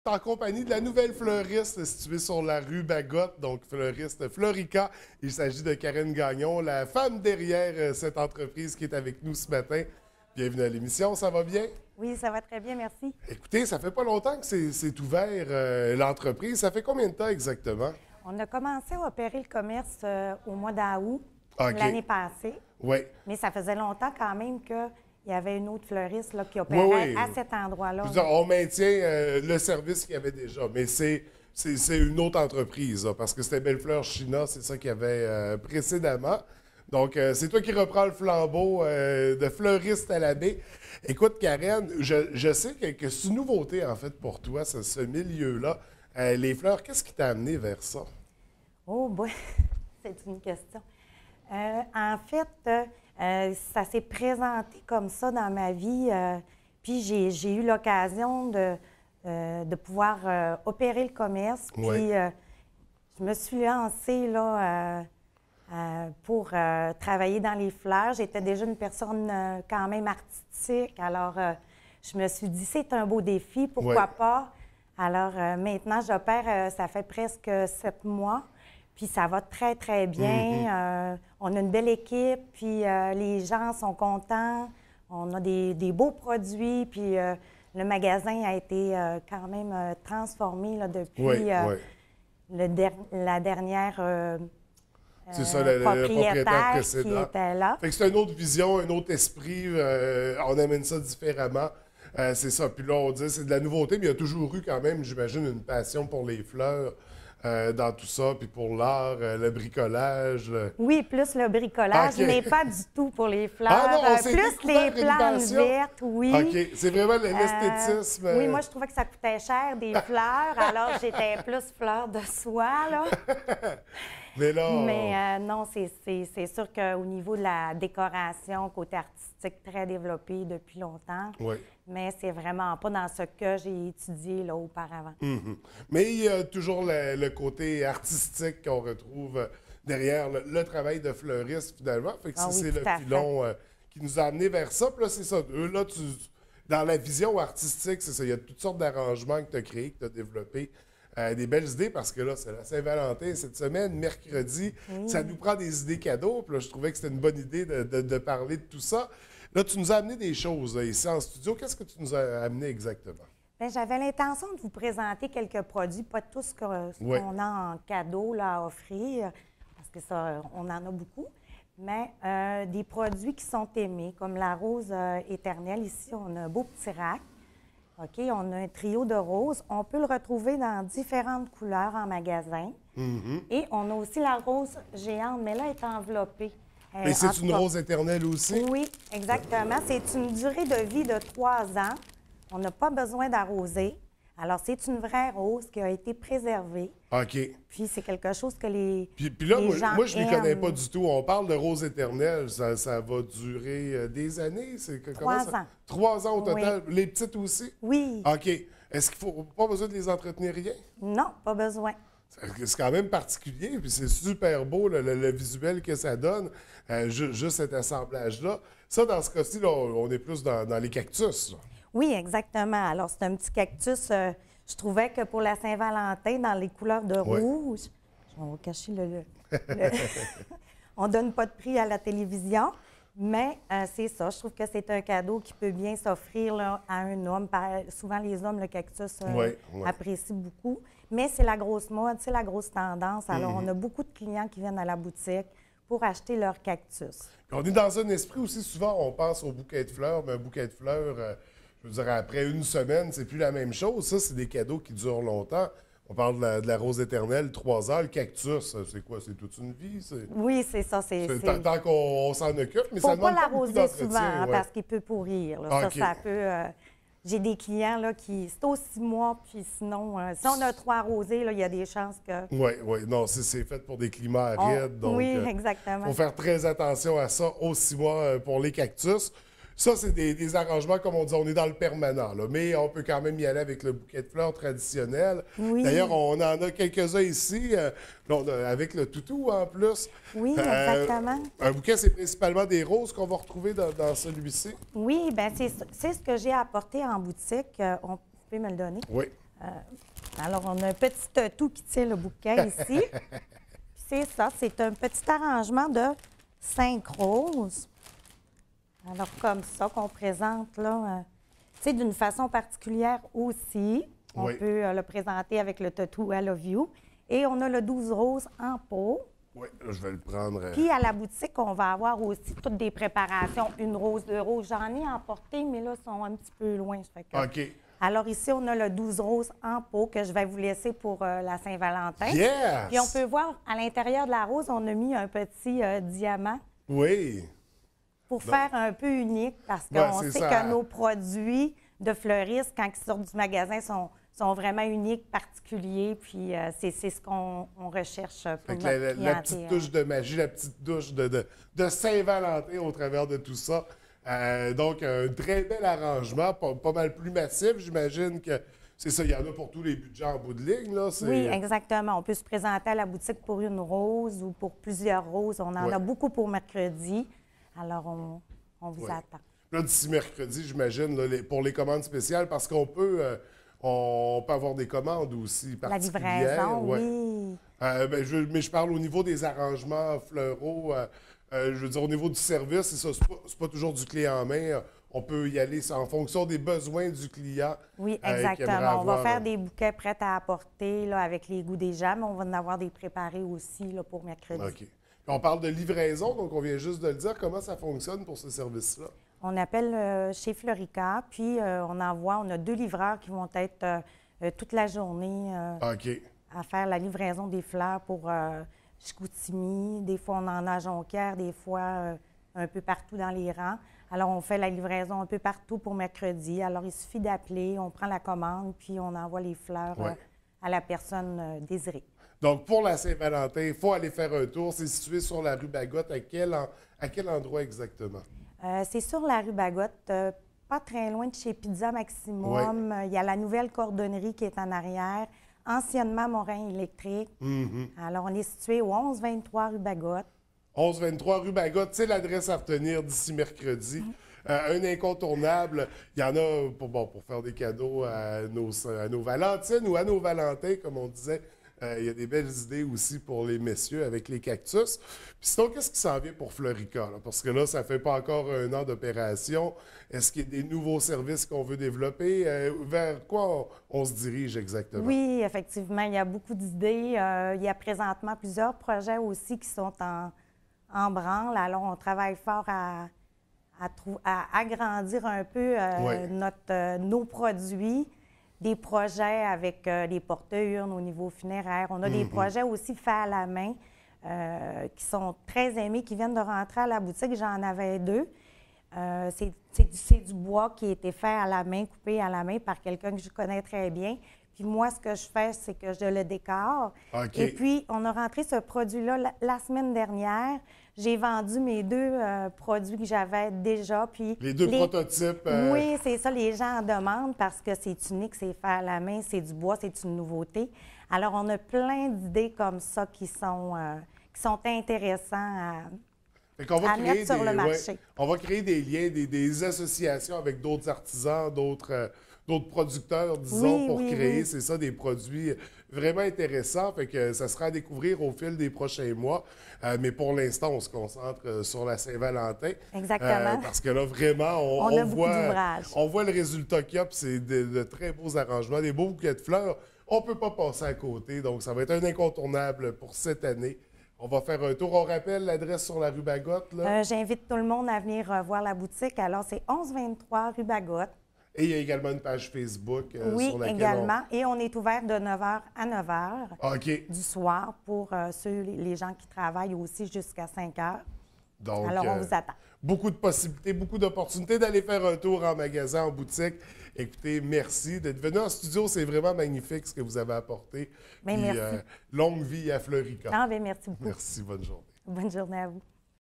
en compagnie de la nouvelle fleuriste située sur la rue Bagotte, donc fleuriste Florica. Il s'agit de Karen Gagnon, la femme derrière cette entreprise qui est avec nous ce matin. Bienvenue à l'émission, ça va bien? Oui, ça va très bien, merci. Écoutez, ça fait pas longtemps que c'est ouvert l'entreprise. Ça fait combien de temps exactement? On a commencé à opérer le commerce au mois d'août OK. l'année passée. Oui. Mais ça faisait longtemps quand même qu'il y avait une autre fleuriste là, qui opérait à cet endroit-là. Je veux dire, on maintient le service qu'il y avait déjà, mais c'est une autre entreprise, là, parce que c'était Belle-Fleur China, c'est ça qu'il y avait précédemment. Donc, c'est toi qui reprends le flambeau de fleuriste à la baie. Écoute, Karen, je sais que c'est une nouveauté, en fait, pour toi, ce milieu-là. Les fleurs, qu'est-ce qui t'a amené vers ça? Oh, boy, c'est une question. En fait, ça s'est présenté comme ça dans ma vie. Puis j'ai eu l'occasion de pouvoir opérer le commerce. Puis je me suis lancée là, pour travailler dans les fleurs. J'étais déjà une personne quand même artistique. Alors, je me suis dit, c'est un beau défi, pourquoi pas? Alors, maintenant, j'opère, ça fait presque 7 mois. Puis ça va très, très bien. On a une belle équipe, puis les gens sont contents. On a des beaux produits, puis le magasin a été quand même transformé là, depuis la dernière c'est ça, le propriétaire qui était là. Fait que c'est une autre vision, un autre esprit. On amène ça différemment. C'est ça. Puis là, on dit c'est de la nouveauté, mais il y a toujours eu quand même, j'imagine, une passion pour les fleurs. Dans tout ça, puis pour l'art, le bricolage. Oui, plus le bricolage, mais pas du tout pour les fleurs. Ah non, plus les plantes vertes, oui. OK, c'est vraiment l'esthétisme. Oui, moi, je trouvais que ça coûtait cher, des fleurs, alors j'étais plus fleur de soie, là. Mais là... Mais non, c'est sûr qu'au niveau de la décoration, côté artistique, très développé depuis longtemps. Oui. Mais c'est vraiment pas dans ce que j'ai étudié là, auparavant. Mais il y a toujours le côté artistique qu'on retrouve derrière le travail de fleuriste, finalement. Fait que c'est le filon qui nous a amenés vers ça. Puis là, c'est ça. Là, dans la vision artistique, c'est ça. Il y a toutes sortes d'arrangements que tu as créés, que tu as développés. Des belles idées, parce que là, c'est la Saint-Valentin cette semaine, mercredi. Ça nous prend des idées cadeaux. Puis là, je trouvais que c'était une bonne idée de parler de tout ça. Là, tu nous as amené des choses là, ici en studio. Qu'est-ce que tu nous as amené exactement? Bien, j'avais l'intention de vous présenter quelques produits, pas tout ce qu'on a en cadeau là, à offrir, parce que ça, on en a beaucoup, mais des produits qui sont aimés, comme la rose éternelle. Ici, on a un beau petit rack. OK, on a un trio de roses. On peut le retrouver dans différentes couleurs en magasin. Et on a aussi la rose géante, mais là, elle est enveloppée. Et c'est une rose éternelle aussi? Oui, exactement. C'est une durée de vie de 3 ans. On n'a pas besoin d'arroser. Alors, c'est une vraie rose qui a été préservée. OK. Puis, c'est quelque chose que les Puis là, moi je ne m'y aiment. connais pas du tout. On parle de rose éternelle. Ça va durer des années? 3 ans. 3 ans au total. Oui. Les petites aussi? Oui. OK. Est-ce qu'il faut pas besoin de les entretenir rien? Non, pas besoin. C'est quand même particulier, puis c'est super beau, le visuel que ça donne, juste cet assemblage-là. Ça, dans ce cas-ci, on est plus dans les cactus. Là. Oui, exactement. Alors, c'est un petit cactus. Je trouvais que pour la Saint-Valentin, dans les couleurs de rouge, on va cacher on ne donne pas de prix à la télévision, mais c'est ça. Je trouve que c'est un cadeau qui peut bien s'offrir là, à un homme. Souvent, les hommes, le cactus, apprécient beaucoup. Mais c'est la grosse mode, c'est la grosse tendance. Alors, on a beaucoup de clients qui viennent à la boutique pour acheter leur cactus. On est dans un esprit aussi, souvent, on pense au bouquet de fleurs, mais un bouquet de fleurs, je veux dire, après une semaine, c'est plus la même chose. Ça, c'est des cadeaux qui durent longtemps. On parle de la rose éternelle, 3 ans. Le cactus, c'est quoi? C'est toute une vie? Oui, c'est ça. Tant qu'on s'en occupe, mais ça demande pas beaucoup d'entretien. Faut pas l'arroser souvent, parce qu'il peut pourrir. Là. Okay. Ça peut... J'ai des clients là, qui... C'est aux 6 mois, puis sinon, si on a trop arrosé, là, il y a des chances que... Oui. Non, c'est fait pour des climats arides. Donc, oui, exactement. Il faut faire très attention à ça aux 6 mois pour les cactus. Ça, c'est des arrangements, comme on dit, on est dans le permanent, là. Mais on peut quand même y aller avec le bouquet de fleurs traditionnel. Oui. D'ailleurs, on en a quelques-uns ici, avec le toutou en plus. Oui, exactement. Un bouquet, c'est principalement des roses qu'on va retrouver dans celui-ci. Oui, bien, c'est ce que j'ai apporté en boutique. Vous pouvez me le donner? Oui. Alors, on a un petit tatou qui tient le bouquet ici. C'est ça, c'est un petit arrangement de 5 roses. Alors, comme ça qu'on présente, là, tu sais, d'une façon particulière aussi. On peut le présenter avec le tatou I Love You. Et on a le 12 roses en pot. Oui, je vais le prendre. Puis à la boutique, on va avoir aussi toutes des préparations. Une rose, 2 roses. J'en ai emporté, mais là, ils sont un petit peu loin. Fait que... OK. Alors ici, on a le 12 roses en pot que je vais vous laisser pour la Saint-Valentin. Yes! Puis on peut voir, à l'intérieur de la rose, on a mis un petit diamant. Oui. Pour faire un peu unique, parce qu'on sait que nos produits de fleuristes, quand ils sortent du magasin, sont vraiment uniques, particuliers, puis c'est ce qu'on recherche pour notre clientèle. La petite touche de magie, la petite touche de Saint-Valentin au travers de tout ça. Donc, un très bel arrangement, pas mal plus massif. J'imagine que c'est ça, il y en a pour tous les budgets en bout de ligne. Là, oui, exactement. On peut se présenter à la boutique pour une rose ou pour plusieurs roses. On en a beaucoup pour mercredi. Alors, on vous attend. Là, d'ici mercredi, j'imagine, pour les commandes spéciales, parce qu'on peut avoir des commandes aussi particulières. La livraison, oui. Mais je parle au niveau des arrangements fleuraux. Je veux dire, au niveau du service, c'est pas toujours du clé en main. On peut y aller en fonction des besoins du client. Oui, exactement. On va faire des bouquets prêts à apporter là, avec les goûts des gens, mais on va en avoir des préparés aussi là, pour mercredi. OK. Puis on parle de livraison, donc on vient juste de le dire. Comment ça fonctionne pour ce service-là? On appelle chez Fleurica, puis on a 2 livreurs qui vont être toute la journée à faire la livraison des fleurs pour Chicoutimi. Des fois, on en a à Jonquière, des fois un peu partout dans les rangs. Alors, on fait la livraison un peu partout pour mercredi. Alors, il suffit d'appeler, on prend la commande, puis on envoie les fleurs à la personne désirée. Donc, pour la Saint-Valentin, il faut aller faire un tour. C'est situé sur la rue Bagotte. À quel endroit exactement? C'est sur la rue Bagotte, pas très loin de chez Pizza Maximum. Il y a la nouvelle cordonnerie qui est en arrière, anciennement Morin électrique. Alors, on est situé au 1123 rue Bagotte. 1123 rue Bagotte, c'est l'adresse à retenir d'ici mercredi. Un incontournable, il y en a pour faire des cadeaux à nos Valentines ou à nos Valentins, comme on disait. Il y a des belles idées aussi pour les messieurs avec les cactus. Puis sinon, qu'est-ce qui s'en vient pour Fleurica? Là? Parce que là, ça ne fait pas encore 1 an d'opération. Est-ce qu'il y a des nouveaux services qu'on veut développer? Vers quoi on se dirige exactement? Oui, effectivement, il y a beaucoup d'idées. Il y a présentement plusieurs projets aussi qui sont en branle. Alors, on travaille fort à agrandir un peu nos produits. Des projets avec des porte-urnes au niveau funéraire. On a des projets aussi faits à la main qui sont très aimés, qui viennent de rentrer à la boutique. J'en avais 2. C'est du bois qui a été fait à la main, coupé à la main par quelqu'un que je connais très bien. Puis moi, ce que je fais, c'est que je le décore. Et puis, on a rentré ce produit-là la semaine dernière. J'ai vendu mes 2 produits que j'avais déjà. Puis les 2 prototypes. Oui, c'est ça. Les gens en demandent parce que c'est unique, c'est fait à la main, c'est du bois, c'est une nouveauté. Alors, on a plein d'idées comme ça qui sont intéressants à mettre sur le marché. On va créer des liens, des associations avec d'autres artisans, d'autres producteurs, disons, pour créer, c'est ça, des produits vraiment intéressants. Fait que ça sera à découvrir au fil des prochains mois. Mais pour l'instant, on se concentre sur la Saint-Valentin. Exactement. Parce que là, vraiment, on voit le résultat qu'il y a, puis c'est de très beaux arrangements, des beaux bouquets de fleurs. On ne peut pas passer à côté, donc ça va être un incontournable pour cette année. On va faire un tour. On rappelle l'adresse sur la rue Bagotte. J'invite tout le monde à venir voir la boutique. Alors, c'est 1123 rue Bagotte. Et il y a également une page Facebook sur laquelle également. Et on est ouvert de 9h à 9h du soir pour les gens qui travaillent aussi jusqu'à 5h. Donc, alors, on vous attend. Beaucoup de possibilités, beaucoup d'opportunités d'aller faire un tour en magasin, en boutique. Écoutez, merci d'être venu en studio. C'est vraiment magnifique ce que vous avez apporté. Bien, merci. Longue vie à Fleurica. Merci beaucoup. Merci, bonne journée. Bonne journée à vous.